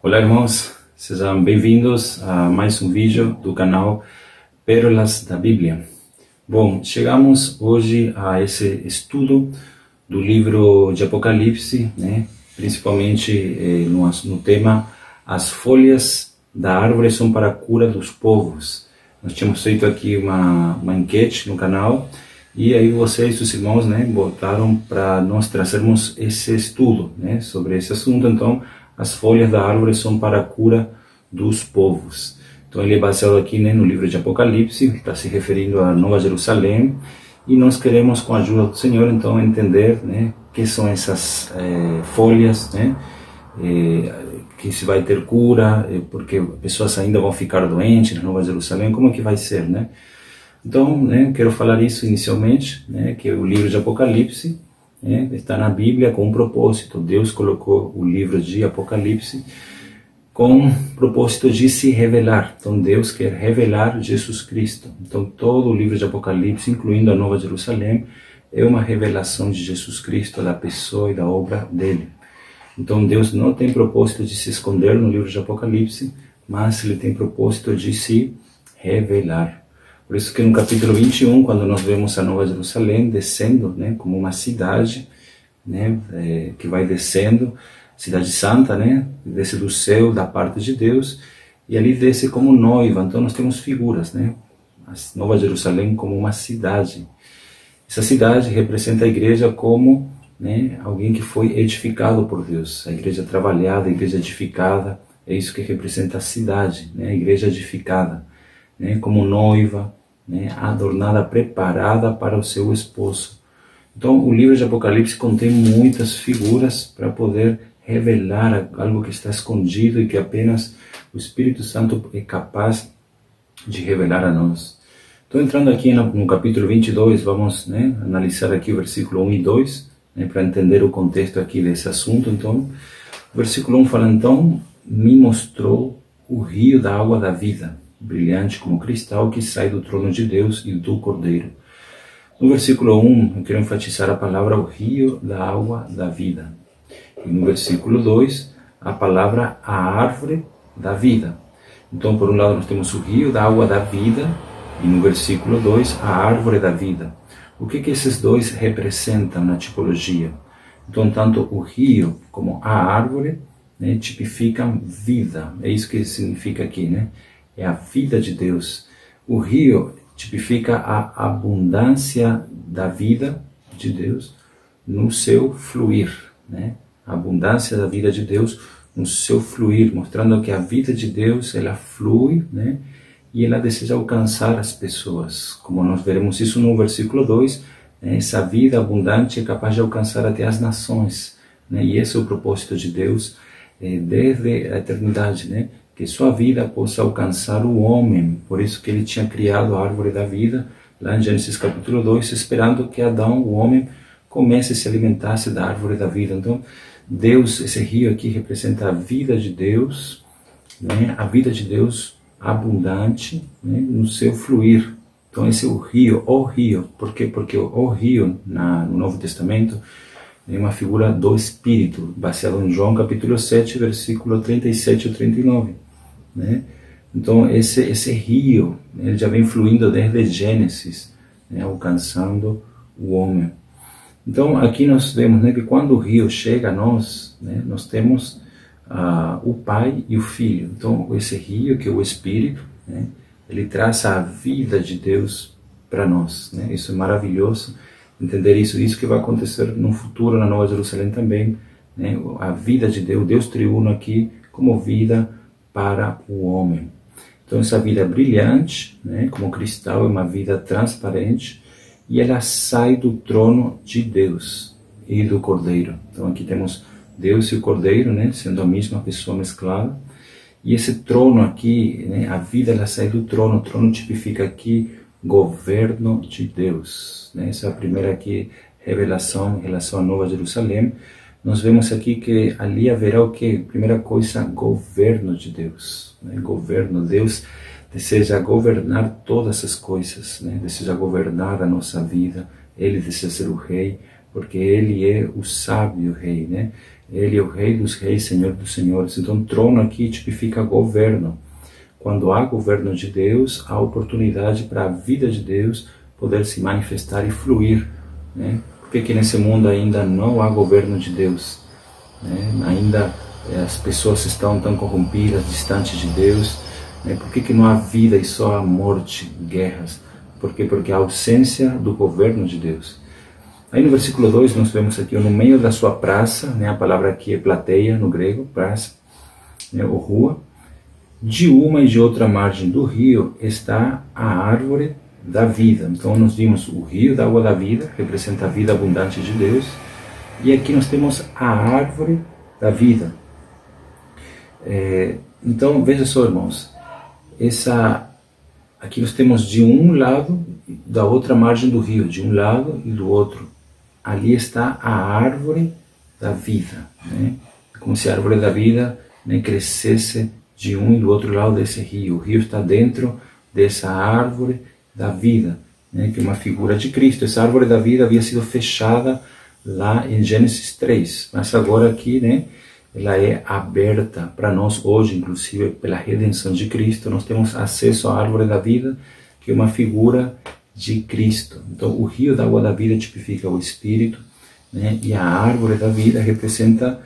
Olá, irmãos, sejam bem-vindos a mais um vídeo do canal Pérolas da Bíblia. Bom, chegamos hoje a esse estudo do livro de Apocalipse, principalmente no tema As folhas da árvore são para a cura dos povos. Nós tínhamos feito aqui uma enquete no canal e aí vocês, os irmãos, votaram para nós trazermos esse estudo sobre esse assunto. Então, as folhas da árvore são para a cura dos povos. Então ele é baseado aqui no livro de Apocalipse, está se referindo a Nova Jerusalém, e nós queremos, com a ajuda do Senhor, então entender que são essas folhas, que se vai ter cura, porque pessoas ainda vão ficar doentes na Nova Jerusalém, como é que vai ser, Então, quero falar isso inicialmente, que o livro de Apocalipse está na Bíblia com um propósito. Deus colocou o livro de Apocalipse com o propósito de se revelar. Então Deus quer revelar Jesus Cristo. Então todo o livro de Apocalipse, incluindo a Nova Jerusalém, é uma revelação de Jesus Cristo, da pessoa e da obra dele. Então Deus não tem propósito de se esconder no livro de Apocalipse, mas ele tem propósito de se revelar. Por isso que no capítulo 21, quando nós vemos a Nova Jerusalém descendo, como uma cidade, que vai descendo, cidade santa, desce do céu da parte de Deus, e ali desce como noiva. Então nós temos figuras, a Nova Jerusalém como uma cidade. Essa cidade representa a igreja como alguém que foi edificado por Deus, a igreja trabalhada, a igreja edificada. É isso que representa a cidade, a igreja edificada, como noiva, adornada, preparada para o seu esposo. Então o livro de Apocalipse contém muitas figuras para poder revelar algo que está escondido e que apenas o Espírito Santo é capaz de revelar a nós. Então, entrando aqui no capítulo 22, vamos analisar aqui o versículo 1 e 2, para entender o contexto aqui desse assunto. Então, o versículo 1 fala: então me mostrou o rio da água da vida, brilhante como cristal, que sai do trono de Deus e do Cordeiro. No versículo 1, eu quero enfatizar a palavra o rio da água da vida. E no versículo 2, a palavra a árvore da vida. Então, por um lado, nós temos o rio da água da vida, e no versículo 2, a árvore da vida. O que esses dois representam na tipologia? Então, tanto o rio como a árvore tipificam vida. É isso que significa aqui, É a vida de Deus. O rio tipifica a abundância da vida de Deus no seu fluir, A abundância da vida de Deus no seu fluir, mostrando que a vida de Deus, ela flui, e ela deseja alcançar as pessoas. Como nós veremos isso no versículo 2, essa vida abundante é capaz de alcançar até as nações, E esse é o propósito de Deus desde a eternidade, que sua vida possa alcançar o homem. Por isso que ele tinha criado a árvore da vida, lá em Gênesis capítulo 2, esperando que Adão, o homem, comece a se alimentar da árvore da vida. Então, Deus, esse rio aqui representa a vida de Deus, a vida de Deus abundante, no seu fluir. Então, esse é o rio. Por quê? Porque o rio, no Novo Testamento, é uma figura do Espírito, baseado em João capítulo 7, versículo 37 e 39. Então, esse rio, ele já vem fluindo desde Gênesis, alcançando o homem. Então, aqui nós vemos que quando o rio chega a nós, nós temos o Pai e o Filho. Então, esse rio, que é o Espírito, ele traz a vida de Deus para nós. Isso é maravilhoso, entender isso. Isso que vai acontecer no futuro, na Nova Jerusalém também. A vida de Deus, Deus triuno aqui como vida para o homem. Então, essa vida brilhante, como cristal, é uma vida transparente, e ela sai do trono de Deus e do Cordeiro. Então aqui temos Deus e o Cordeiro, sendo a mesma pessoa mesclada. E esse trono aqui, a vida, ela sai do trono. O trono tipifica aqui governo de Deus. Essa é a primeira aqui revelação em relação à Nova Jerusalém. Nós vemos aqui que ali haverá o quê? Primeira coisa, governo de Deus. Governo, Deus deseja governar todas as coisas, deseja governar a nossa vida. Ele deseja ser o rei, porque ele é o sábio rei, Ele é o Rei dos Reis, Senhor dos Senhores. Então, trono aqui tipifica governo. Quando há governo de Deus, há oportunidade para a vida de Deus poder se manifestar e fluir, né? Por que nesse mundo ainda não há governo de Deus, né? Ainda as pessoas estão tão corrompidas, distantes de Deus, né? Por que não há vida e só há morte, guerras? Por quê? Porque há ausência do governo de Deus. Aí no versículo 2 nós vemos aqui, no meio da sua praça, né? A palavra aqui é plateia no grego, praça, né? Ou rua. De uma e de outra margem do rio está a árvore da vida. Então nós vimos o rio da água da vida, representa a vida abundante de Deus. E aqui nós temos a árvore da vida. Então veja só, irmãos, aqui nós temos de um lado da outra margem do rio, de um lado e do outro. Ali está a árvore da vida, né? Como se a árvore da vida, né, crescesse de um e do outro lado desse rio. O rio está dentro dessa árvore da vida, né, que é uma figura de Cristo. Essa árvore da vida havia sido fechada lá em Gênesis 3, mas agora aqui, né, ela é aberta para nós hoje, inclusive pela redenção de Cristo. Nós temos acesso à árvore da vida, que é uma figura de Cristo. Então o rio da água da vida tipifica o Espírito, né, e a árvore da vida representa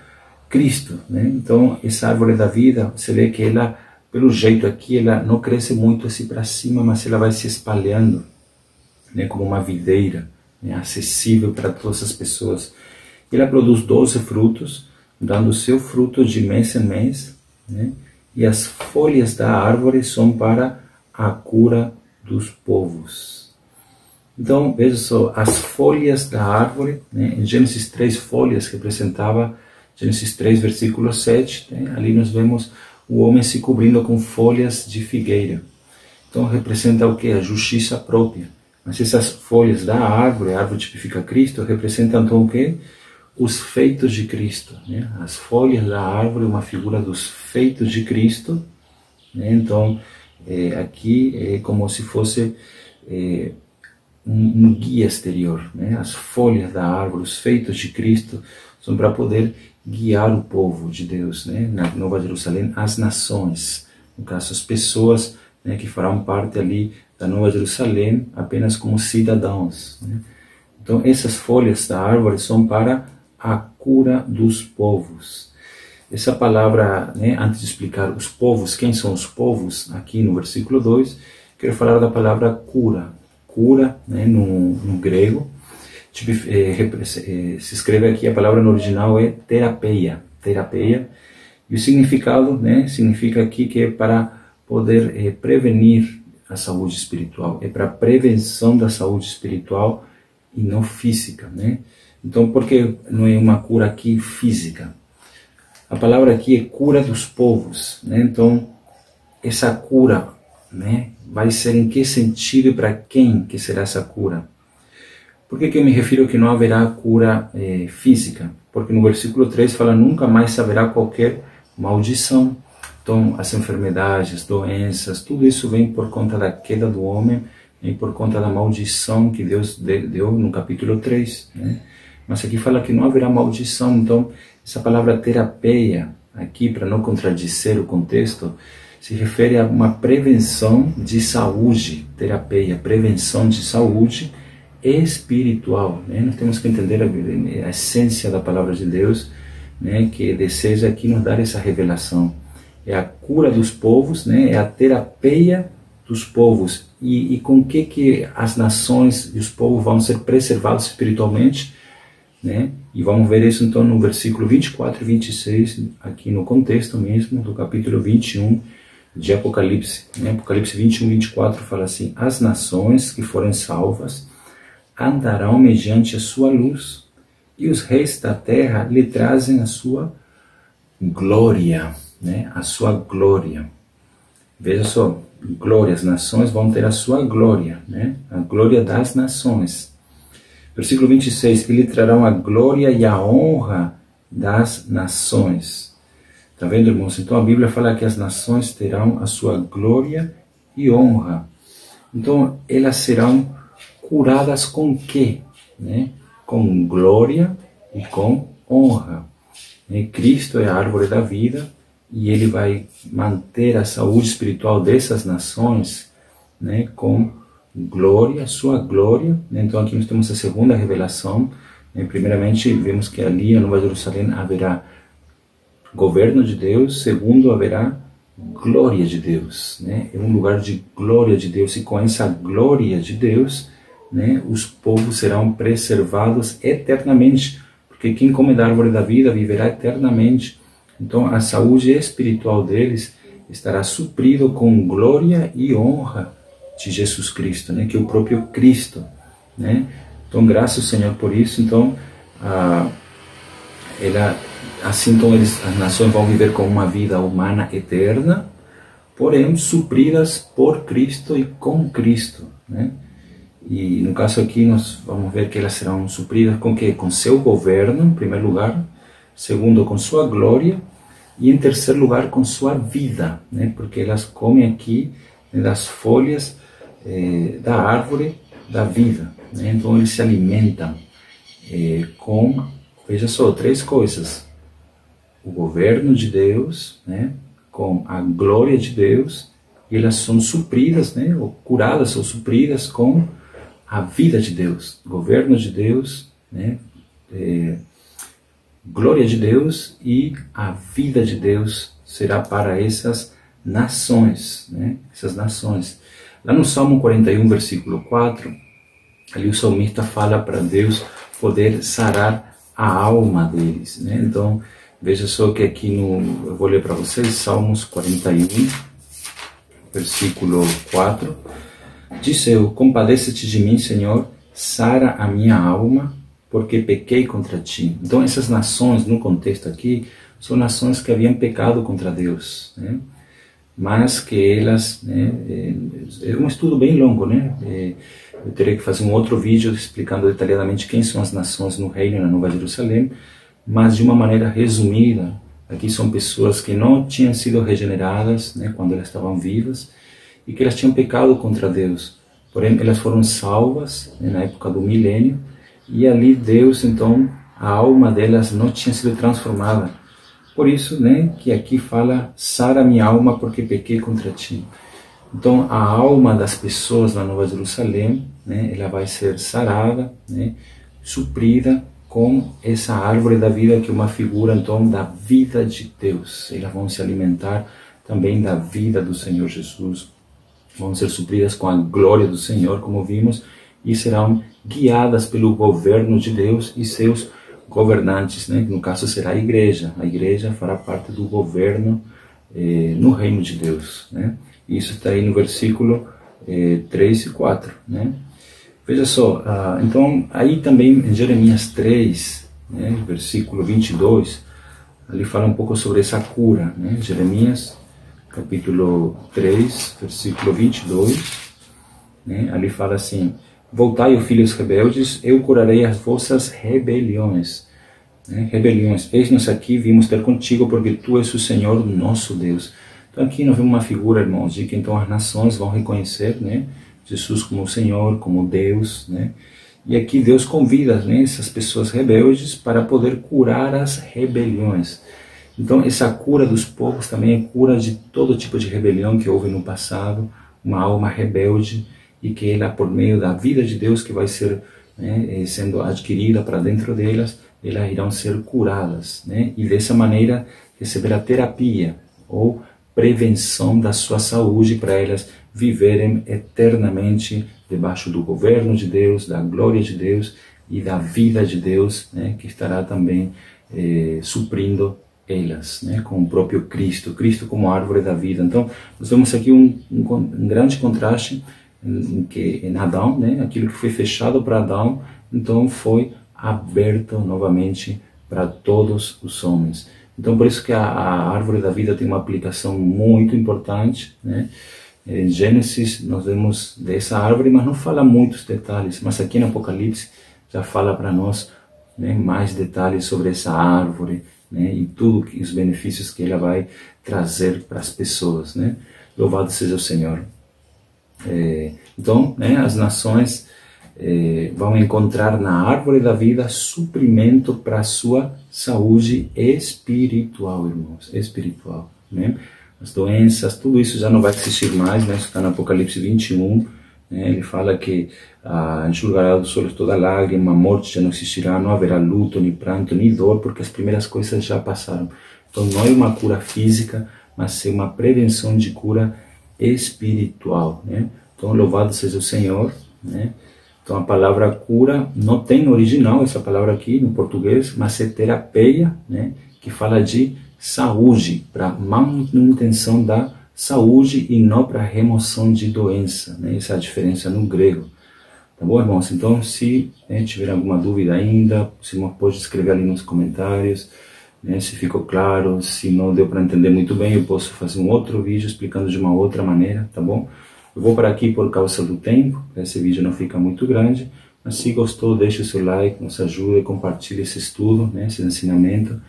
Cristo, né? Então essa árvore da vida, você vê que ela, pelo jeito aqui, ela não cresce muito assim para cima, mas ela vai se espalhando, né, como uma videira, né, acessível para todas as pessoas. Ela produz 12 frutos, dando seu fruto de mês em mês, né? E as folhas da árvore são para a cura dos povos. Então veja só, as folhas da árvore, né? Em Gênesis 3 folhas representava Gênesis 3, versículo 7, né? Ali nós vemos o homem se cobrindo com folhas de figueira. Então representa o que? A justiça própria. Mas essas folhas da árvore, a árvore tipifica Cristo, representam então o que? Os feitos de Cristo, né? As folhas da árvore é uma figura dos feitos de Cristo, né? Então aqui é como se fosse um guia exterior, né? As folhas da árvore, os feitos de Cristo, são para poder guiar o povo de Deus, né? Na Nova Jerusalém, as nações, no caso as pessoas, né, que farão parte ali da Nova Jerusalém apenas como cidadãos, né? Então essas folhas da árvore são para a cura dos povos. Essa palavra, né, antes de explicar os povos, quem são os povos, aqui no versículo 2, quero falar da palavra cura. Cura, né, no grego, se escreve aqui, a palavra no original é terapeia, e o significado, né, significa aqui que é para poder prevenir a saúde espiritual, é para prevenção da saúde espiritual e não física, né? Então, por que não é uma cura aqui física? A palavra aqui é cura dos povos, né? Então, essa cura, né, vai ser em que sentido e para quem que será essa cura? Por que eu me refiro que não haverá cura física? Porque no versículo 3 fala, nunca mais haverá qualquer maldição. Então, as enfermidades, as doenças, tudo isso vem por conta da queda do homem e por conta da maldição que Deus deu no capítulo 3, né? Mas aqui fala que não haverá maldição. Então, essa palavra terapeia, aqui, para não contradizer o contexto, se refere a uma prevenção de saúde, terapeia, prevenção de saúde espiritual, né? Nós temos que entender a essência da palavra de Deus, né, que deseja aqui nos dar essa revelação. É a cura dos povos, né, é a terapeia dos povos. E com que as nações e os povos vão ser preservados espiritualmente, né? E vamos ver isso então no versículo 24 e 26, aqui no contexto mesmo do capítulo 21 de Apocalipse, né? Apocalipse 21, 24 fala assim: as nações que forem salvas andarão mediante a sua luz, e os reis da terra lhe trazem a sua glória, né? A sua glória. Veja só, glória, as nações vão ter a sua glória, né? A glória das nações. Versículo 26, ele trarão a glória e a honra das nações. Está vendo, irmãos? Então a Bíblia fala que as nações terão a sua glória e honra. Então elas serão curadas com quê? Né? Com glória e com honra. né? Cristo é a árvore da vida e ele vai manter a saúde espiritual dessas nações, né, com glória, sua glória. Então aqui nós temos a segunda revelação. Primeiramente, vemos que ali na Nova Jerusalém haverá governo de Deus. Segundo, haverá glória de Deus, né? É um lugar de glória de Deus, e com essa glória de Deus, né, os povos serão preservados eternamente, porque quem come da árvore da vida viverá eternamente. Então a saúde espiritual deles estará suprido com glória e honra de Jesus Cristo, né, que é o próprio Cristo, né? Então graças ao Senhor por isso. Então assim, então as nações vão viver com uma vida humana eterna, porém supridas por Cristo e com Cristo, né? E no caso aqui nós vamos ver que elas serão supridas com que? Com seu governo, em primeiro lugar. Segundo, com sua glória. E em terceiro lugar, com sua vida, né? Porque elas comem aqui, né, das folhas da árvore da vida, né? Então eles se alimentam com, veja só, três coisas: o governo de Deus, né, com a glória de Deus, e elas são supridas, né, ou curadas ou supridas com a vida de Deus, governo de Deus, né, glória de Deus, e a vida de Deus será para essas nações, né, essas nações. Lá no Salmo 41, versículo 4, ali o salmista fala para Deus poder sarar a alma deles, né? Então, veja só que aqui eu vou ler para vocês, Salmos 41, versículo 4, diz: eu, compadece-te de mim, Senhor, sara a minha alma, porque pequei contra ti. Então essas nações, no contexto aqui, são nações que haviam pecado contra Deus, né? Mas que elas, né, é um estudo bem longo, né? Eu teria que fazer um outro vídeo explicando detalhadamente quem são as nações no reino, na Nova Jerusalém, mas de uma maneira resumida, aqui são pessoas que não tinham sido regeneradas, né, quando elas estavam vivas, e que elas tinham pecado contra Deus. Porém, elas foram salvas, né, na época do milênio, e ali Deus, então, a alma delas não tinha sido transformada. Por isso, né, que aqui fala: sara minha alma, porque pequei contra ti. Então a alma das pessoas na Nova Jerusalém, né, ela vai ser sarada, né, suprida com essa árvore da vida, que é uma figura então da vida de Deus. Elas vão se alimentar também da vida do Senhor Jesus, vão ser supridas com a glória do Senhor, como vimos, e serão guiadas pelo governo de Deus e seus governantes, né? No caso será a igreja. A igreja fará parte do governo no reino de Deus, né? Isso está aí no versículo 3 e 4, né? Veja só, então aí também em Jeremias 3, né, versículo 22, ali fala um pouco sobre essa cura, né? Jeremias capítulo 3, versículo 22, né? Ali fala assim: voltai, ó filhos rebeldes, eu curarei as vossas rebeliões, né? Rebeliões, eis-nos aqui, vimos ter contigo, porque tu és o Senhor nosso Deus. Então aqui nós vemos uma figura, irmãos, de que então as nações vão reconhecer, né, Jesus como o Senhor, como Deus, né? E aqui Deus convida, né, essas pessoas rebeldes para poder curar as rebeliões. Então essa cura dos povos também é cura de todo tipo de rebelião que houve no passado, uma alma rebelde, e que ela, por meio da vida de Deus que vai ser, né, sendo adquirida para dentro delas, elas irão ser curadas, né? E dessa maneira receber a terapia ou prevenção da sua saúde, para elas viverem eternamente debaixo do governo de Deus, da glória de Deus e da vida de Deus, né, que estará também suprindo elas, né, com o próprio Cristo, Cristo como árvore da vida. Então nós vemos aqui um grande contraste em que em Adão, né, aquilo que foi fechado para Adão, então foi aberto novamente para todos os homens. Então por isso que a árvore da vida tem uma aplicação muito importante, né? Em Gênesis nós vemos dessa árvore, mas não fala muitos detalhes, mas aqui no Apocalipse já fala para nós, né, mais detalhes sobre essa árvore, né, e tudo os benefícios que ela vai trazer para as pessoas, né? Louvado seja o Senhor. Então, né, as nações vão encontrar na árvore da vida suprimento para a sua saúde espiritual, irmãos, espiritual, né? As doenças, tudo isso já não vai existir mais, né? Isso está no Apocalipse 21, né? Ele fala que enxugará dos olhos toda lágrima, a morte já não existirá, não haverá luto, nem pranto, nem dor, porque as primeiras coisas já passaram. Então não é uma cura física, mas é uma prevenção de cura espiritual, né? Então louvado seja o Senhor, né? Então a palavra cura não tem no original essa palavra aqui no português, mas é terapia, né? Que fala de saúde, para manutenção da saúde e não para remoção de doença, né? Essa é a diferença no grego. Tá bom, irmãos? Então, se tiver alguma dúvida ainda, o irmão pode escrever ali nos comentários, né? Se ficou claro, se não deu para entender muito bem, eu posso fazer um outro vídeo explicando de uma outra maneira, tá bom? Eu vou para aqui por causa do tempo, esse vídeo não fica muito grande, mas se gostou, deixe o seu like, nos ajude, compartilhe esse estudo, né, esse ensinamento,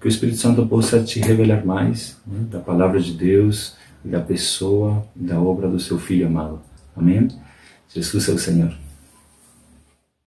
que o Espírito Santo possa te revelar mais, né, da palavra de Deus, da pessoa, da obra do seu Filho amado. Amém? Jesus é o Senhor.